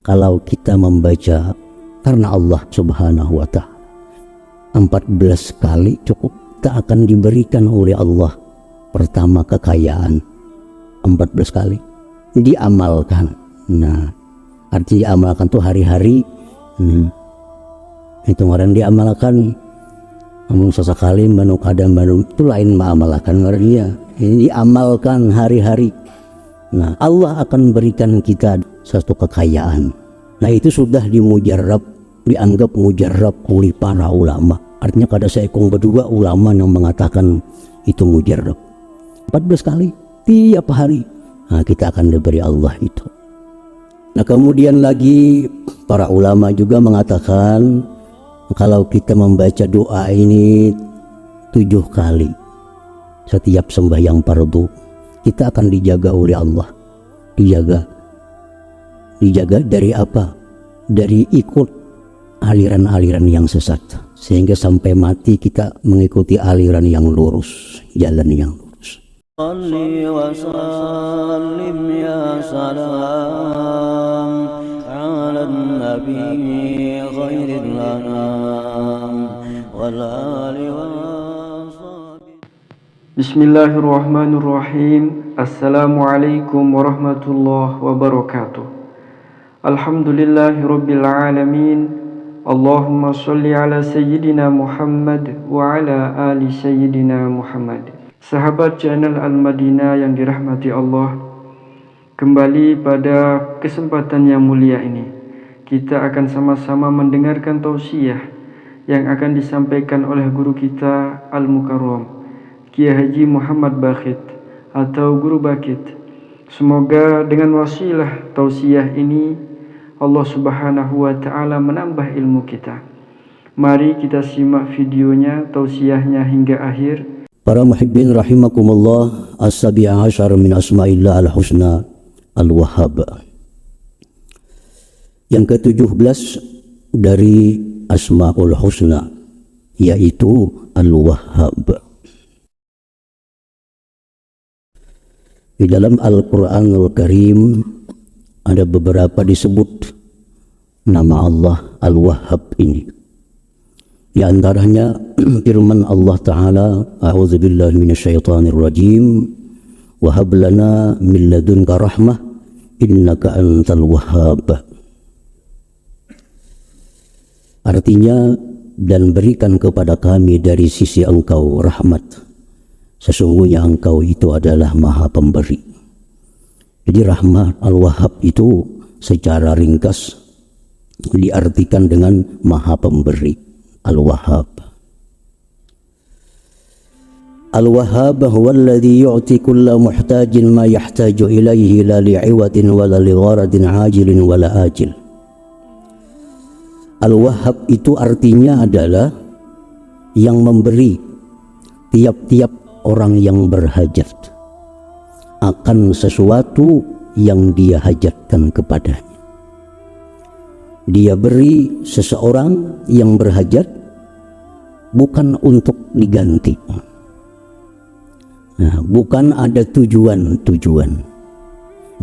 Kalau kita membaca karena Allah Subhanahu wa Ta'ala 14 kali cukup, tak akan diberikan oleh Allah. Pertama, kekayaan 14 kali diamalkan. Nah, arti diamalkan tuh hari-hari. Itu orang diamalkan namun sesekali manu kadang manu itu lain mengamalkan orangnya. Ini diamalkan hari-hari. Nah, Allah akan berikan kita satu kekayaan. Nah, itu sudah dimujarab, dianggap mujarab oleh para ulama. Artinya kada seekong berdua ulama yang mengatakan itu mujarab. 14 kali tiap hari. Nah, kita akan diberi Allah itu. Nah, kemudian lagi para ulama juga mengatakan kalau kita membaca doa ini 7 kali setiap sembahyang fardu, kita akan dijaga oleh Allah. Dijaga dari apa? Dari ikut aliran-aliran yang sesat, sehingga sampai mati kita mengikuti aliran yang lurus, jalan yang lurus. Salli wa sallim ya salam ala nabi khairil anam wal ali wa sahbihi. Bismillahirrahmanirrahim. Assalamualaikum warahmatullahi wabarakatuh. Alhamdulillahirabbil alamin. Allahumma sholli ala sayyidina Muhammad wa ala ali sayyidina Muhammad. Sahabat channel Al-Madinah yang dirahmati Allah, kembali pada kesempatan yang mulia ini kita akan sama-sama mendengarkan tausiah yang akan disampaikan oleh guru kita Al-Mukarram Kiai Haji Muhammad Bakhit atau Guru Bakit. Semoga dengan wasilah tausiah ini Allah Subhanahu wa Ta'ala menambah ilmu kita. Mari kita simak videonya, tausiahnya hingga akhir. Para muhibbin rahimakumullah, as-sabi'a asyar min asma'illah al-husna al-wahhab. Yang ke-17 dari asma'ul husna, yaitu al-wahhab. Di dalam Al-Quranul Karim ada beberapa disebut nama Allah Al-Wahhab ini. Di antaranya firman Allah Ta'ala, a'udzubillahi minasyaitonir rajim, wa hab lana min ladunka rahmah innaka antal wahhab. Artinya, dan berikan kepada kami dari sisi engkau rahmat, sesungguhnya engkau itu adalah maha pemberi. Jadi rahmat Al-Wahhab itu secara ringkas diartikan dengan maha pemberi. Al-Wahhab. Al-Wahhab huwa alladhi yu'ti kulla muhtajin ma yahtaju ilaihi la li'iwatin wala ligharadin ajilin wala ajil. Al-Wahhab itu artinya adalah yang memberi tiap-tiap orang yang berhajat akan sesuatu yang dia hajatkan kepadanya. Dia beri seseorang yang berhajat bukan untuk diganti. Nah, bukan ada tujuan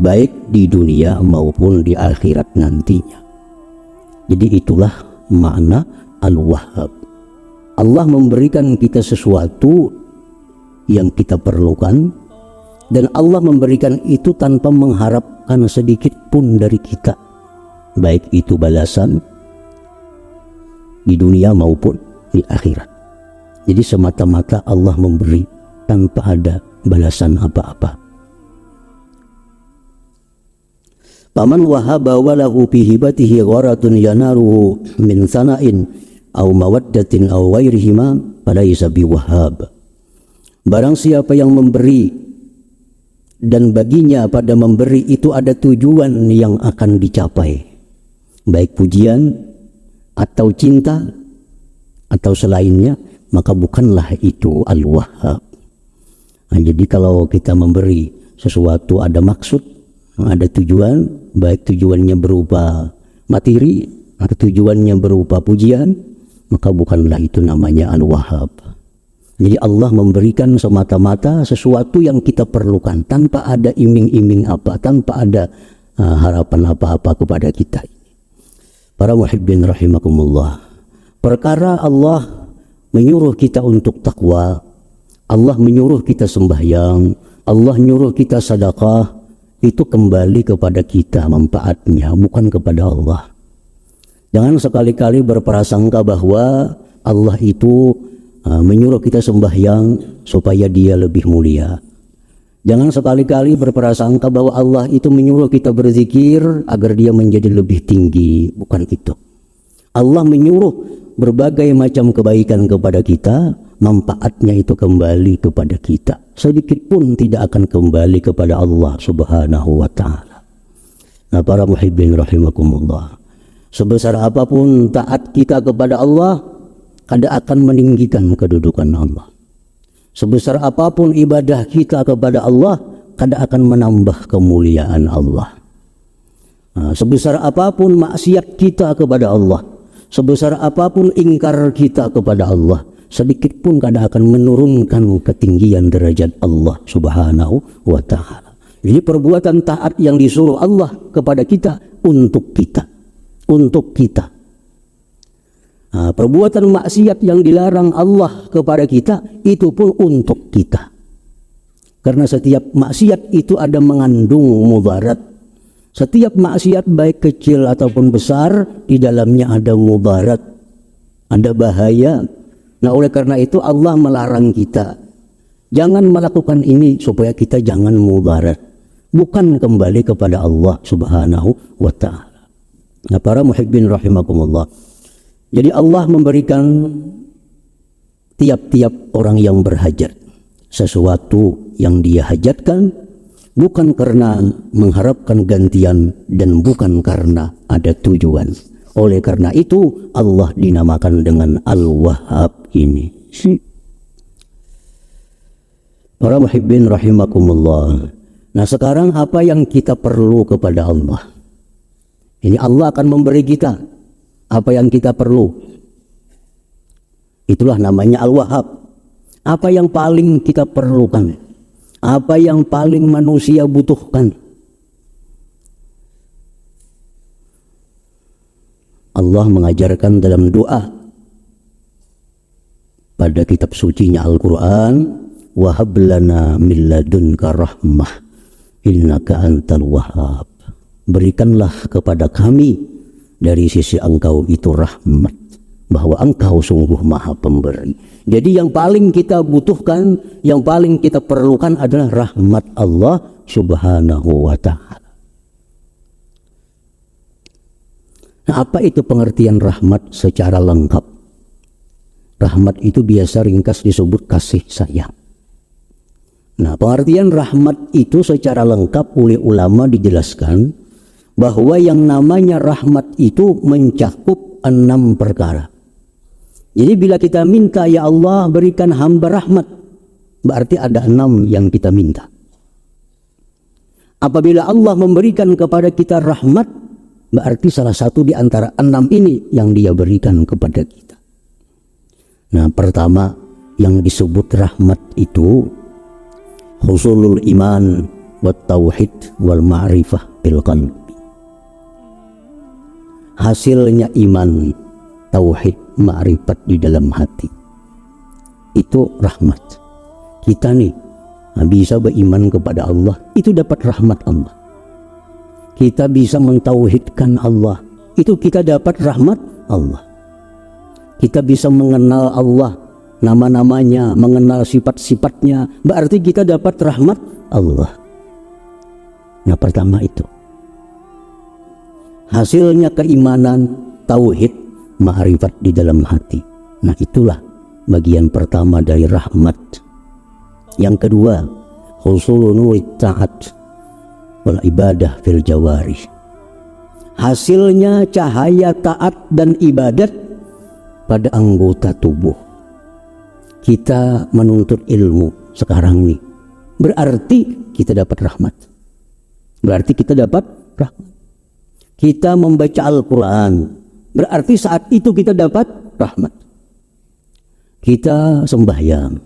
baik di dunia maupun di akhirat nantinya. Jadi itulah makna Al-Wahhab. Allah memberikan kita sesuatu yang kita perlukan, dan Allah memberikan itu tanpa mengharapkan sedikit pun dari kita, baik itu balasan di dunia maupun di akhirat. Jadi semata-mata Allah memberi tanpa ada balasan apa-apa. Faman wahaba walahu fi hibatihi gharatun yanaruhu min sana'in aw mawaddatin aw ghairihima falaysa biwahhab. Barang siapa yang memberi dan baginya pada memberi itu ada tujuan yang akan dicapai, baik pujian atau cinta atau selainnya, maka bukanlah itu Al-Wahhab. Nah, jadi kalau kita memberi sesuatu ada maksud, ada tujuan, baik tujuannya berupa materi atau tujuannya berupa pujian, maka bukanlah itu namanya Al-Wahhab. Jadi Allah memberikan semata-mata sesuatu yang kita perlukan tanpa ada iming-iming apa, tanpa ada harapan apa-apa kepada kita. Para muhibbin rahimakumullah, perkara Allah menyuruh kita untuk takwa, Allah menyuruh kita sembahyang, Allah menyuruh kita sedekah, itu kembali kepada kita manfaatnya, bukan kepada Allah. Jangan sekali-kali berprasangka bahwa Allah itu menyuruh kita sembahyang supaya dia lebih mulia. Jangan sekali-kali berprasangka bahwa Allah itu menyuruh kita berzikir agar dia menjadi lebih tinggi. Bukan itu. Allah menyuruh berbagai macam kebaikan kepada kita, manfaatnya itu kembali kepada kita. Sedikit pun tidak akan kembali kepada Allah subhanahu wa ta'ala. Nah, para muhibbin rahimakumullah, sebesar apapun taat kita kepada Allah, kada akan meninggikan kedudukan Allah. Sebesar apapun ibadah kita kepada Allah, kada akan menambah kemuliaan Allah. Sebesar apapun maksiat kita kepada Allah, sebesar apapun ingkar kita kepada Allah, sedikit pun kada akan menurunkan ketinggian derajat Allah subhanahu wa ta'ala. Jadi perbuatan taat yang disuruh Allah kepada kita, untuk kita. Untuk kita. Perbuatan maksiat yang dilarang Allah kepada kita, itu pun untuk kita. Karena setiap maksiat itu ada mengandung mudarat. Setiap maksiat baik kecil ataupun besar, di dalamnya ada mudarat, ada bahaya. Nah, oleh karena itu Allah melarang kita, jangan melakukan ini supaya kita jangan mudarat, bukan kembali kepada Allah subhanahu wa ta'ala. Nah, para muhibbin rahimakumullah, jadi Allah memberikan tiap-tiap orang yang berhajat sesuatu yang dia hajatkan, bukan karena mengharapkan gantian dan bukan karena ada tujuan. Oleh karena itu Allah dinamakan dengan Al-Wahhab ini. Para muhibbin rahimakumullah. Nah, sekarang apa yang kita perlu kepada Allah? Ini Allah akan memberi kita apa yang kita perlu. Itulah namanya Al-Wahhab. Apa yang paling kita perlukan, apa yang paling manusia butuhkan. Allah mengajarkan dalam doa pada kitab sucinya Al-Quran, wahab lana min ladunka rahmah innaka antal wahhab. Berikanlah kepada kami dari sisi engkau itu rahmat, bahwa engkau sungguh maha pemberi. Jadi yang paling kita butuhkan, yang paling kita perlukan adalah rahmat Allah subhanahu wa ta'ala. Nah, apa itu pengertian rahmat secara lengkap? Rahmat itu biasa ringkas disebut kasih sayang. Nah, pengertian rahmat itu secara lengkap oleh ulama dijelaskan bahwa yang namanya rahmat itu mencakup 6 perkara. Jadi bila kita minta, ya Allah berikan hamba rahmat, berarti ada 6 yang kita minta. Apabila Allah memberikan kepada kita rahmat, berarti salah satu di antara 6 ini yang dia berikan kepada kita. Nah, pertama yang disebut rahmat itu husulul iman wat tauhid wal ma'rifah bil qalbi. Hasilnya iman, tauhid, ma'rifat di dalam hati. Itu rahmat. Kita nih bisa beriman kepada Allah, itu dapat rahmat Allah. Kita bisa mentauhidkan Allah, itu kita dapat rahmat Allah. Kita bisa mengenal Allah, nama-namanya, mengenal sifat-sifatnya, berarti kita dapat rahmat Allah. Nah, pertama itu. Hasilnya keimanan, tauhid, ma'rifat di dalam hati. Nah, itulah bagian pertama dari rahmat. Yang kedua, husulun nurit ta'at wal ibadah fil jawarih. Hasilnya cahaya taat dan ibadat pada anggota tubuh. Kita menuntut ilmu sekarang nih, berarti kita dapat rahmat. Berarti kita dapat rahmat. Kita membaca Al-Quran, berarti saat itu kita dapat rahmat. Kita sembahyang,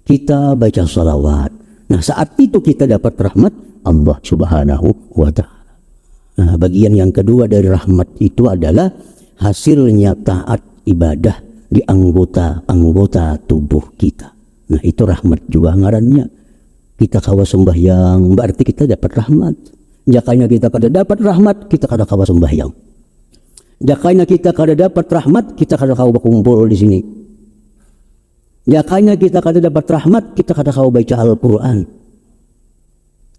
kita baca salawat, nah saat itu kita dapat rahmat Allah subhanahu wa ta'ala. Nah, bagian yang kedua dari rahmat itu adalah hasilnya taat ibadah di anggota-anggota tubuh kita. Nah, itu rahmat juga ngarannya. Kita kawa sembahyang berarti kita dapat rahmat. Jakanya kita kada dapat rahmat, kita kada kawa sembahyang. Jakanya kita kada dapat rahmat, kita kada kawa berkumpul di sini. Jakanya kita kada dapat rahmat, kita kada kawa baca Al-Quran.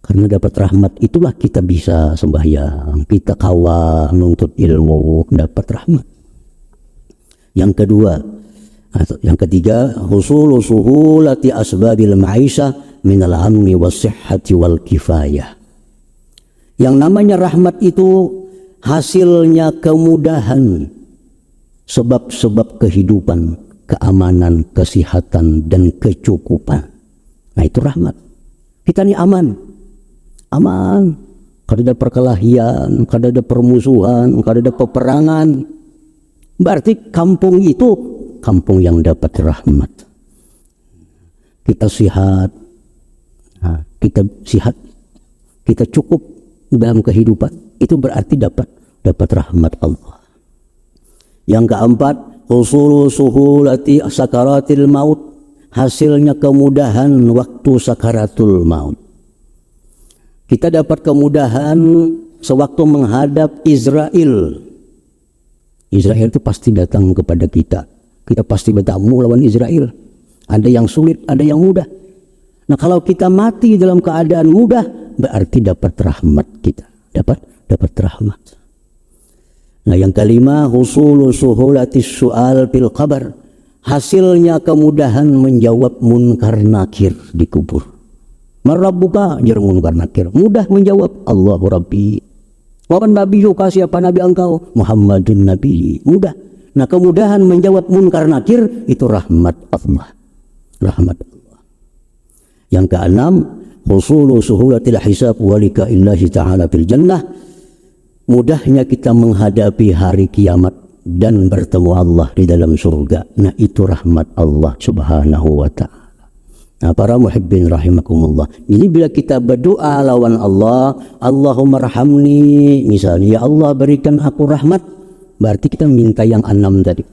Karena dapat rahmat itulah kita bisa sembahyang, kita kawa menuntut ilmu, dapat rahmat. Yang kedua, atau yang ketiga, husulu suhulati asbabil ma'isha minal amni was-sihhati wal kifayah. Yang namanya rahmat itu hasilnya kemudahan, sebab-sebab kehidupan, keamanan, kesehatan, dan kecukupan. Nah, itu rahmat. Kita ini aman. Kada ada perkelahian, kada ada permusuhan, kada ada peperangan. Berarti kampung itu kampung yang dapat rahmat. Kita sehat, kita cukup dalam kehidupan, itu berarti dapat rahmat Allah. Yang keempat, husulu suhulati sakaratil maut, hasilnya kemudahan waktu sakaratul maut. Kita dapat kemudahan sewaktu menghadap Israel. Israel itu pasti datang kepada kita. Kita pasti bertemu lawan Israel. Ada yang sulit, ada yang mudah. Nah, kalau kita mati dalam keadaan mudah, berarti dapat rahmat kita. Dapat rahmat. Nah, yang kelima, husulu suhulatis su'al fil qabr. Hasilnya kemudahan menjawab munkar nakir di kubur. Marabbuka jar munkar nakir, mudah menjawab, Allahu Rabbi. Wa man nabiyuka, siapa nabi engkau? Muhammadun nabi, mudah. Nah, kemudahan menjawab munkar nakir itu rahmat Allah. Rahmat Allah. Yang keenam, husulu suhulatil hisab wa liqa'illahi ta'ala fil jannah. Mudahnya kita menghadapi hari kiamat dan bertemu Allah di dalam surga. Nah, itu rahmat Allah Subhanahu wa ta'ala. Nah, para muhibbin rahimakumullah. Jadi bila kita berdoa lawan Allah, Allahumma rahamni, misalnya, ya Allah berikan aku rahmat, berarti kita minta yang 6 tadi.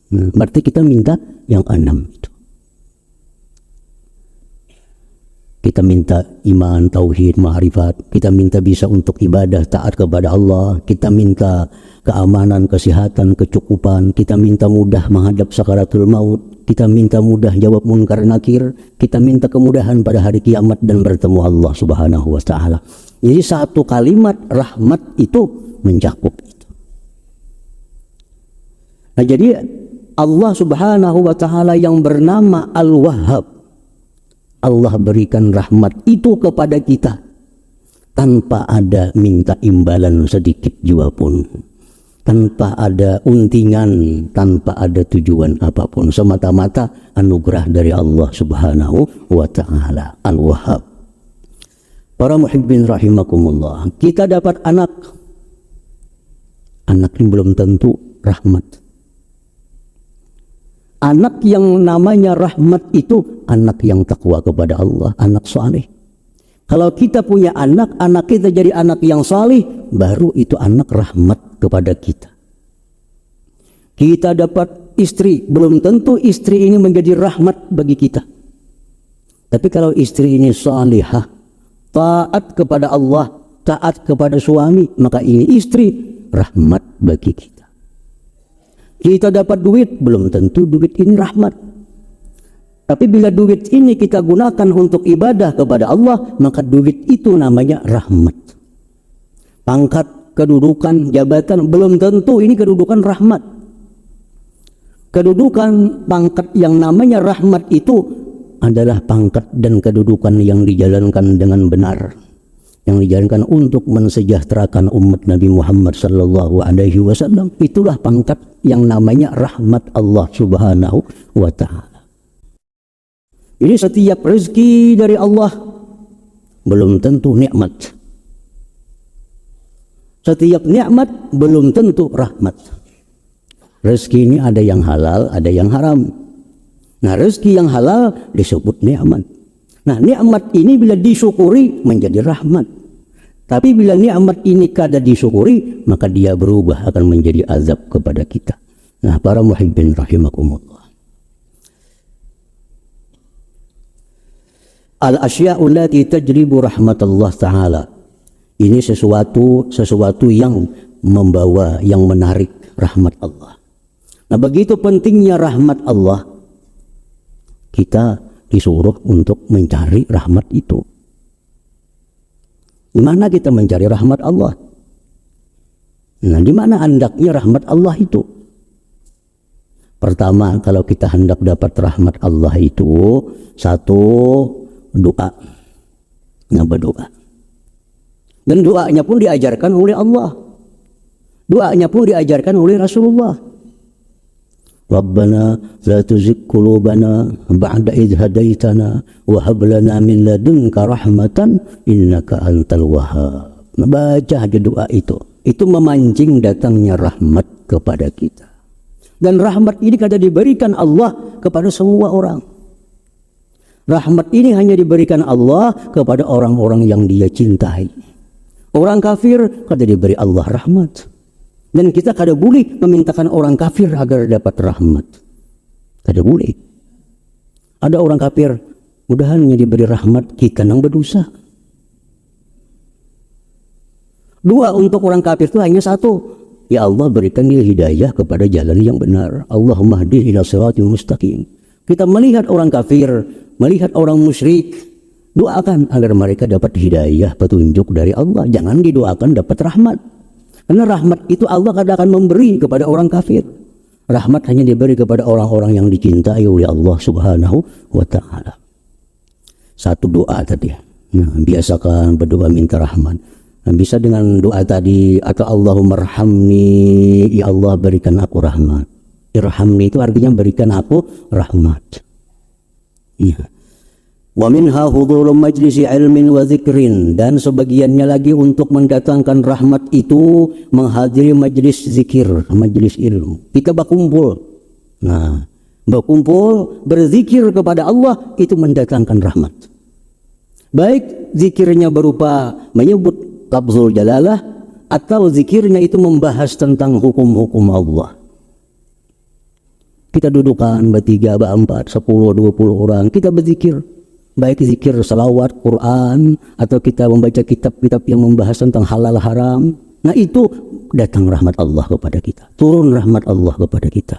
Berarti kita minta yang 6 itu. Kita minta iman, tauhid, ma'rifat. Kita minta bisa untuk ibadah, taat kepada Allah. Kita minta keamanan, kesehatan, kecukupan. Kita minta mudah menghadap sakaratul maut. Kita minta mudah jawab munkar nakir. Kita minta kemudahan pada hari kiamat dan bertemu Allah Subhanahu wa ta'ala. Jadi satu kalimat rahmat itu mencakup itu. Nah, jadi Allah Subhanahu wa ta'ala yang bernama Al-Wahhab, Allah berikan rahmat itu kepada kita tanpa ada minta imbalan sedikit juga pun, tanpa ada untingan, tanpa ada tujuan apapun, semata-mata anugerah dari Allah Subhanahu wa ta'ala. Al-Wahhab. Para muhibbin rahimakumullah, kita dapat anak ini belum tentu rahmat. Anak yang namanya rahmat itu anak yang takwa kepada Allah, anak saleh. Kalau kita punya anak kita jadi anak yang saleh, baru itu anak rahmat kepada kita. Kita dapat istri, belum tentu istri ini menjadi rahmat bagi kita. Tapi kalau istri ini salihah, taat kepada Allah, taat kepada suami, maka ini istri rahmat bagi kita. Kita dapat duit, belum tentu duit ini rahmat. Tapi bila duit ini kita gunakan untuk ibadah kepada Allah, maka duit itu namanya rahmat. Pangkat, kedudukan, jabatan, belum tentu ini kedudukan rahmat. Kedudukan, pangkat yang namanya rahmat itu adalah pangkat dan kedudukan yang dijalankan dengan benar, yang dijalankan untuk mensejahterakan umat Nabi Muhammad sallallahu alaihi wasallam. Itulah pangkat yang namanya rahmat Allah Subhanahu wa ta'ala. Ini setiap rezeki dari Allah belum tentu nikmat. Setiap nikmat belum tentu rahmat. Rezeki ini ada yang halal, ada yang haram. Nah, rezeki yang halal disebut nikmat. Nah, nikmat ini bila disyukuri menjadi rahmat. Tapi bila nikmat ini kada disyukuri, maka dia berubah akan menjadi azab kepada kita. Nah, para muhibbin rahimakumullah. Al-asya'u allati tajribu rahmatullah ta'ala. Ini sesuatu yang membawa, yang menarik rahmat Allah. Nah, begitu pentingnya rahmat Allah, kita disuruh untuk mencari rahmat itu. Di mana kita mencari rahmat Allah? Nah, di mana hendaknya rahmat Allah itu? Pertama, kalau kita hendak dapat rahmat Allah itu, satu, doa. Nah, berdoa. Dan doanya pun diajarkan oleh Allah. Doanya pun diajarkan oleh Rasulullah. Rabbana la tuzigh qulubana ba'da idh hadaitana wa hab lana min ladunka rahmatan innaka antal wahhab. Nah, baca aja doa itu. Itu memancing datangnya rahmat kepada kita. Dan rahmat ini kada diberikan Allah kepada semua orang. Rahmat ini hanya diberikan Allah kepada orang-orang yang Dia cintai. Orang kafir kada diberi Allah rahmat. Dan kita kada boleh memintakan orang kafir agar dapat rahmat. Kada boleh. Ada orang kafir, mudahannya diberi rahmat, kita nang berdosa. Dua, untuk orang kafir itu hanya satu. Ya Allah, berikan dia hidayah kepada jalan yang benar. Allahumma hdi ila siratil mustaqim. Kita melihat orang kafir, melihat orang musyrik, doakan agar mereka dapat hidayah, petunjuk dari Allah. Jangan didoakan dapat rahmat. Karena rahmat itu Allah kadang akan memberi kepada orang kafir. Rahmat hanya diberi kepada orang-orang yang dicintai oleh Allah Subhanahu wa ta'ala. Satu doa tadi. Nah, biasakan berdoa minta rahmat. Nah, bisa dengan doa tadi, atau Allahumma arhamni, ya Allah berikan aku rahmat. Irhamni itu artinya berikan aku rahmat. Ya. Wa minha hudhurul majlisi ilmin wa dzikrin, dan sebagiannya lagi untuk mendatangkan rahmat itu menghadiri majlis zikir, majlis ilmu. Kita berkumpul. Nah, berkumpul berzikir kepada Allah itu mendatangkan rahmat. Baik zikirnya berupa menyebut lafzul jalalah atau zikirnya itu membahas tentang hukum-hukum Allah. Kita dudukan bertiga, berempat, 10, 20 orang, kita berzikir. Baik zikir salawat, Quran, atau kita membaca kitab-kitab yang membahas tentang halal haram. Nah, itu datang rahmat Allah kepada kita. Turun rahmat Allah kepada kita.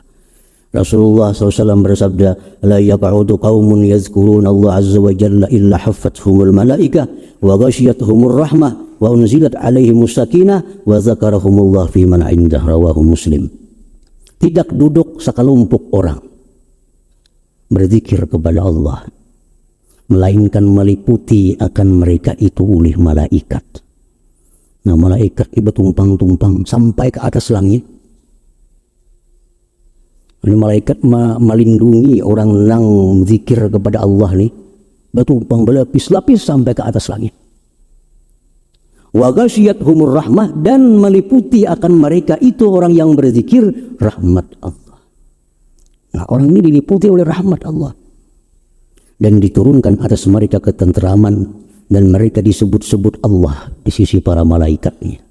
Rasulullah SAW bersabda, la yaq'udu qaumun yazkuruna Allah azza wa jalla illa haffathumul malaikah wa ghashiyatuhumur rahmah wa unzilat alaihimus sakinah wa zakarahumullah fi man indah, rawahu Muslim. Tidak duduk sekelompok orang berzikir kepada Allah, melainkan meliputi akan mereka itu oleh malaikat. Nah, malaikat itu tumpang-tumpang sampai ke atas langit. Ini malaikat melindungi orang yang zikir kepada Allah nih, bertumpang berlapis-lapis sampai ke atas langit. Wa ghasyiyatuhumur rahmah, dan meliputi akan mereka itu orang yang berzikir rahmat Allah. Nah, orang ini diliputi oleh rahmat Allah. Dan diturunkan atas mereka ketenteraman, dan mereka disebut-sebut Allah di sisi para malaikatnya.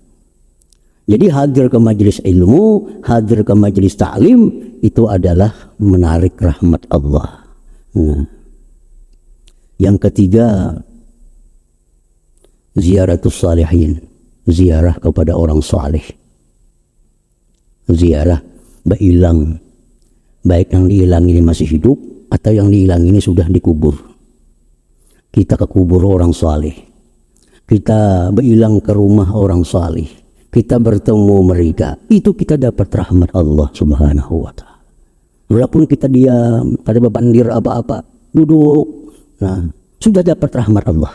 Jadi hadir ke majelis ilmu, hadir ke majelis ta'lim, itu adalah menarik rahmat Allah. Nah, yang ketiga, ziaratus salihin, ziarah kepada orang saleh. Ziarah berilang, baik yang diilang ini masih hidup atau yang dihilang ini sudah dikubur. Kita ke kubur orang saleh, kita berilang ke rumah orang saleh, kita bertemu mereka, itu kita dapat rahmat Allah Subhanahu wa ta'ala. Walaupun kita diam, kada bebandir apa-apa, duduk, nah, sudah dapat rahmat Allah.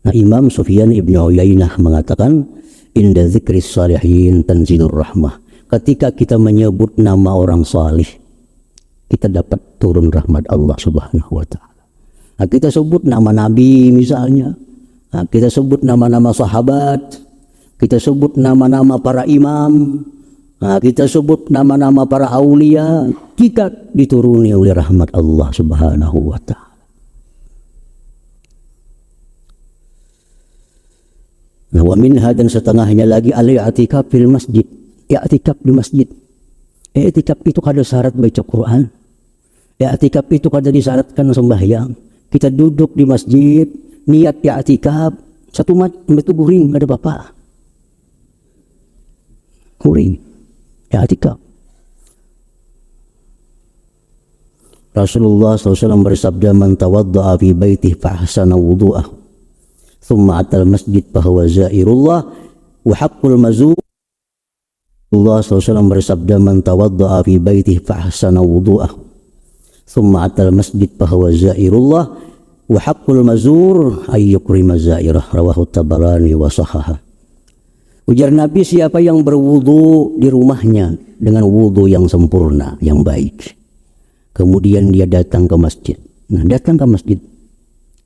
Nah, Imam Sufyan ibn Uyainah mengatakan, inda zikris salihin tanzilur rahmah. Ketika kita menyebut nama orang saleh, kita dapat turun rahmat Allah Subhanahu wa ta'ala. Nah, kita sebut nama Nabi misalnya, nah, kita sebut nama-nama sahabat, kita sebut nama-nama para imam, nah, kita sebut nama-nama para aulia, kita dituruni oleh rahmat Allah Subhanahu wa ta'ala. Nah, wa minha, dan setengahnya lagi al-i'tikaf fil masjid. I'tikaf di masjid. I'tikaf itu kada syarat baca Quran. I'tikaf itu kada disyaratkan sembahyang. Kita duduk di masjid, niat i'tikaf, satu mat itu guring, ada apa-apa. Guring. I'tikaf. Rasulullah SAW bersabda, man tawadda'a fi baitih fa ahsana wudu'ah thumma atal masjid fahuwa zairullah wa haqqul mazur. Allah SAW bersabda, man tawadda'a fi baitih fa ahsana wudu'ah thumma atal masjid fahuwa zairullah wa haqqul mazur ay yukrima zairah. Rawahu Tabarani wa sahaha. Ujar Nabi, siapa yang berwudu di rumahnya dengan wudu yang sempurna, yang baik, kemudian dia datang ke masjid. Nah, datang ke masjid,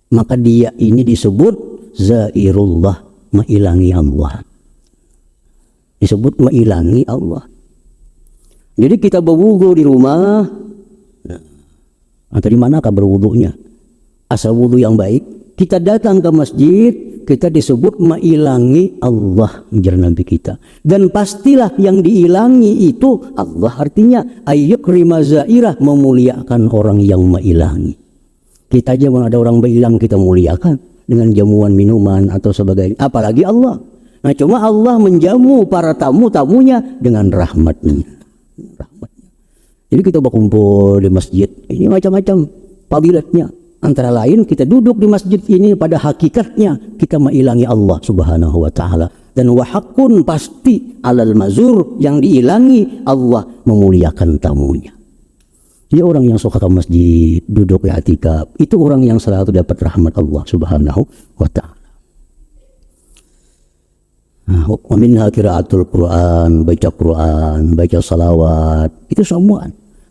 maka dia ini disebut zairullah, mailangi Allah. Disebut mailangi Allah. Jadi kita berwudu di rumah, atau di manakah berwudunya? Asal wudu yang baik, kita datang ke masjid, kita disebut mailangi Allah, ujar Nabi kita. Dan pastilah yang diilangi itu Allah, artinya ayyukrima zairah, memuliakan orang yang mailangi. Kita aja kalau ada orang berhilang kita muliakan dengan jamuan minuman atau sebagainya, apalagi Allah. Nah, cuma Allah menjamu para tamu-tamunya dengan rahmatnya. Jadi kita berkumpul di masjid, ini macam-macam fadilatnya. Antara lain kita duduk di masjid ini pada hakikatnya kita mailangi Allah Subhanahu wa taala, dan wahakun pasti alal mazur, yang diilangi Allah memuliakan tamunya. Dia orang yang suka ke masjid, duduk i'tikaf, itu orang yang selalu dapat rahmat Allah Subhanahu wa taala. Wa minha qiraatul Quran, baca salawat, itu semua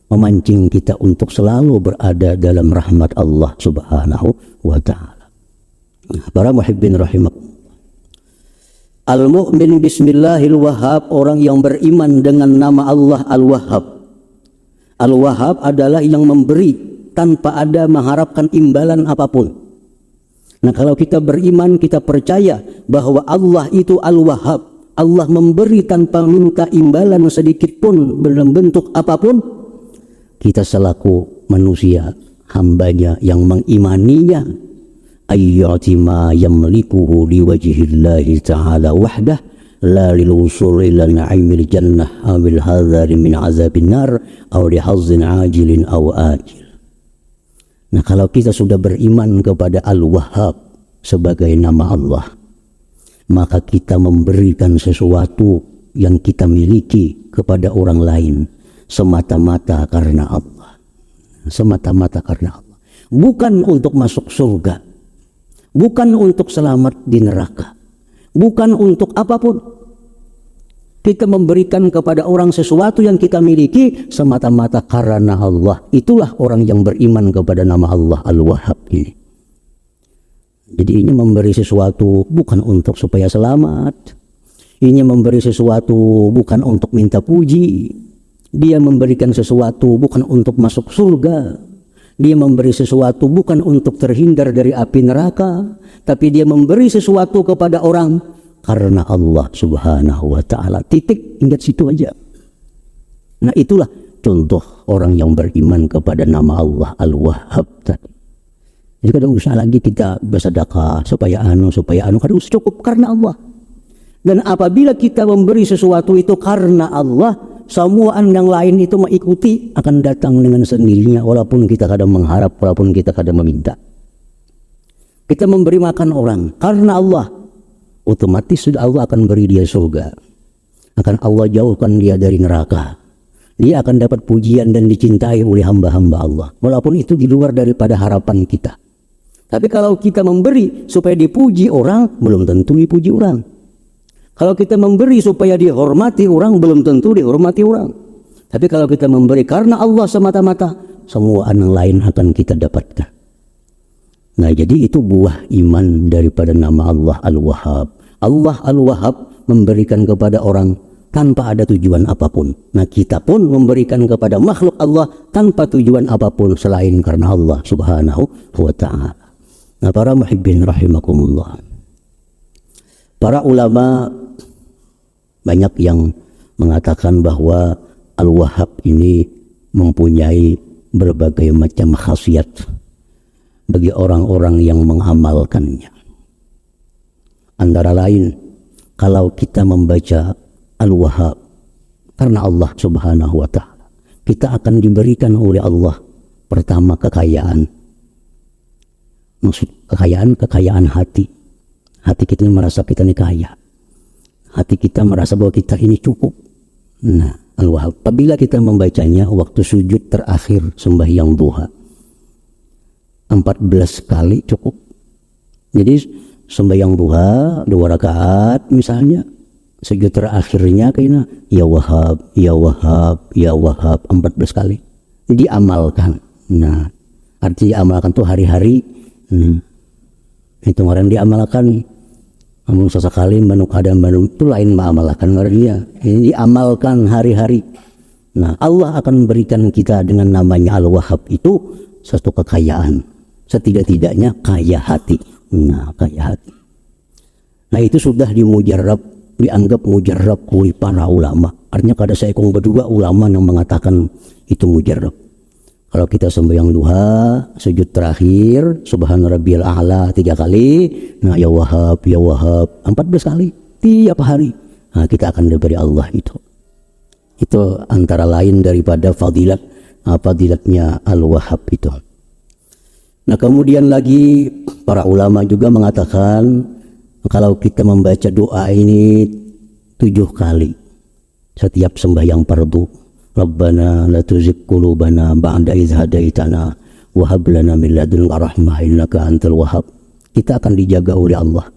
memancing kita untuk selalu berada dalam rahmat Allah Subhanahu wa taala. Para muhibbin rahimakumullah. Al-mu'min bismillahil wahhab, orang yang beriman dengan nama Allah Al-Wahhab. Al-Wahhab adalah yang memberi tanpa ada mengharapkan imbalan apapun. Nah, kalau kita beriman, kita percaya bahwa Allah itu Al-Wahhab. Allah memberi tanpa minta imbalan sedikit pun dalam bentuk apapun. Kita selaku manusia, hambanya yang mengimaninya, ayyati ma yamlikuhu liwajhillahi ta'ala wahdah la lilwusul ila na'imil jannah awil hadhari min azabin nar aw lihazzin ajilin aw ajil. Nah, kalau kita sudah beriman kepada Al-Wahhab sebagai nama Allah, maka kita memberikan sesuatu yang kita miliki kepada orang lain semata-mata karena Allah. Semata-mata karena Allah. Bukan untuk masuk surga, bukan untuk selamat di neraka, bukan untuk apapun. Kita memberikan kepada orang sesuatu yang kita miliki semata-mata karena Allah. Itulah orang yang beriman kepada nama Allah Al-Wahhab ini. Jadi ini memberi sesuatu bukan untuk supaya selamat. Ini memberi sesuatu bukan untuk minta puji. Dia memberikan sesuatu bukan untuk masuk surga. Dia memberi sesuatu bukan untuk terhindar dari api neraka, tapi dia memberi sesuatu kepada orang karena Allah Subhanahu wa taala. Titik, ingat situ aja. Nah, itulah contoh orang yang beriman kepada nama Allah Al-Wahhab tadi. Jadi kada usah lagi kita bersedekah supaya anu, kada usah, cukup karena Allah. Dan apabila kita memberi sesuatu itu karena Allah, semua yang lain itu mengikuti, akan datang dengan sendirinya, walaupun kita kadang mengharap, walaupun kita kadang meminta. Kita memberi makan orang karena Allah, otomatis sudah Allah akan beri dia surga, akan Allah jauhkan dia dari neraka. Dia akan dapat pujian dan dicintai oleh hamba-hamba Allah, walaupun itu di luar daripada harapan kita. Tapi kalau kita memberi supaya dipuji orang, belum tentu dipuji orang. Kalau kita memberi supaya dihormati orang, belum tentu dihormati orang. Tapi kalau kita memberi karena Allah semata-mata, semua yang lain akan kita dapatkan. Nah, jadi itu buah iman daripada nama Allah Al-Wahhab. Allah Al-Wahhab memberikan kepada orang tanpa ada tujuan apapun. Nah, kita pun memberikan kepada makhluk Allah tanpa tujuan apapun selain karena Allah Subhanahu wa ta'ala. Nah, para muhibbin rahimakumullah. Para ulama banyak yang mengatakan bahwa Al-Wahhab ini mempunyai berbagai macam khasiat bagi orang-orang yang mengamalkannya. Antara lain, kalau kita membaca Al-Wahhab karena Allah Subhanahu wa Ta'ala, kita akan diberikan oleh Allah pertama kekayaan. Maksud kekayaan hati. Hati kita ini merasa kita ini kaya. Hati kita merasa bahwa kita ini cukup. Nah, Al-Wahhab. Apabila kita membacanya waktu sujud terakhir sembahyang duha, 14 kali cukup. Jadi sembahyang duha 2 rakaat misalnya, sujud terakhirnya kayaknya ya Wahhab, ya Wahhab, ya Wahhab 14 kali. Diamalkan. Nah, artinya amalkan tuh hari-hari. Itu orang diamalkan. Namun sesekali manuk ada manuk itu lain mengamalkan orangnya. Ini diamalkan hari-hari. Nah, Allah akan memberikan kita dengan namanya Al-Wahhab itu satu kekayaan. Setidak-tidaknya kaya hati. Nah, kaya hati. Nah, itu sudah dianggap mujarrab oleh para ulama. Artinya kada seekong berdua ulama yang mengatakan itu mujarrab. Kalau kita sembahyang duha, sujud terakhir, Subhana Rabbiyal A'la 3 kali, nah ya Wahhab 14 kali tiap hari. Nah, kita akan diberi Allah itu. Itu antara lain daripada fadilatnya Al-Wahhab itu. Nah, kemudian lagi para ulama juga mengatakan kalau kita membaca doa ini 7 kali setiap sembahyang fardu, Rabbana la tuzigh qulubana ba'da idh hadaitana wa hab lana min ladunka rahmah innaka antal wahhab. Kita akan dijaga oleh Allah.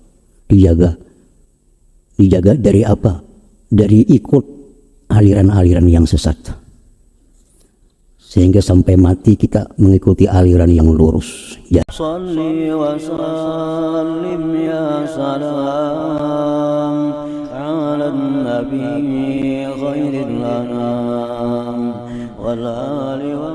Dijaga dari apa? Dari ikut aliran-aliran yang sesat. Sehingga sampai mati kita mengikuti aliran yang lurus. Ya. Salli wa sallim ya salam ala nabi khairil anam wal ali wa